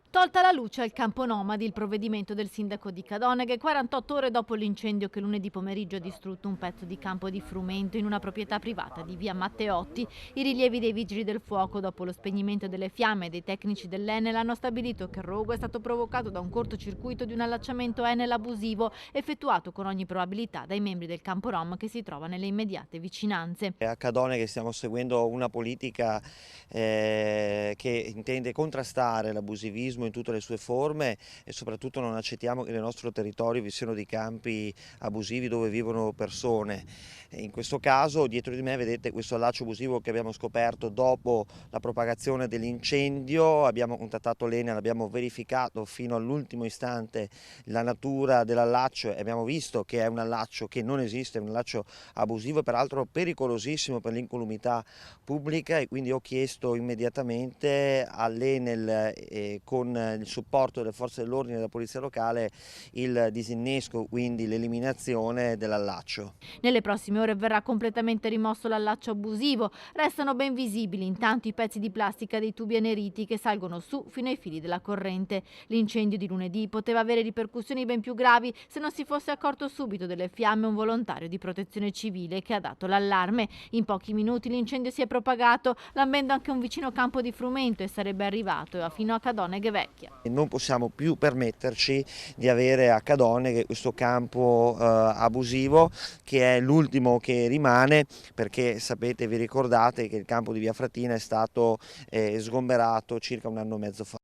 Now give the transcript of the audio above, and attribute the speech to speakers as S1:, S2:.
S1: Tolta la luce al campo nomadi, il provvedimento del sindaco di Cadoneghe, 48 ore dopo l'incendio che lunedì pomeriggio ha distrutto un pezzo di campo di frumento in una proprietà privata di via Matteotti. I rilievi dei vigili del fuoco dopo lo spegnimento delle fiamme e dei tecnici dell'Enel hanno stabilito che il rogo è stato provocato da un cortocircuito di un allacciamento Enel abusivo effettuato con ogni probabilità dai membri del campo rom che si trova nelle immediate vicinanze.
S2: A Cadoneghe stiamo seguendo una politica che intende contrastare l'abusivismo in tutte le sue forme e soprattutto non accettiamo che nel nostro territorio vi siano dei campi abusivi dove vivono persone. In questo caso dietro di me vedete questo allaccio abusivo che abbiamo scoperto dopo la propagazione dell'incendio, abbiamo contattato l'Enel, abbiamo verificato fino all'ultimo istante la natura dell'allaccio e abbiamo visto che è un allaccio che non esiste, è un allaccio abusivo, peraltro pericolosissimo per l'incolumità pubblica, e quindi ho chiesto immediatamente all'Enel, con il supporto delle forze dell'ordine e della polizia locale, il disinnesco, quindi l'eliminazione dell'allaccio.
S1: Nelle prossime ore verrà completamente rimosso l'allaccio abusivo. Restano ben visibili intanto i pezzi di plastica dei tubi aneriti che salgono su fino ai fili della corrente. L'incendio di lunedì poteva avere ripercussioni ben più gravi se non si fosse accorto subito delle fiamme un volontario di protezione civile che ha dato l'allarme. In pochi minuti l'incendio si è propagato, lambendo anche un vicino campo di frumento e sarebbe arrivato fino a Cadoneghe Vecchia.
S2: E non possiamo più permetterci di avere a Cadoneghe questo campo abusivo, che è l'ultimo che rimane, perché sapete, vi ricordate che il campo di Via Frattina è stato sgomberato circa un anno e mezzo fa.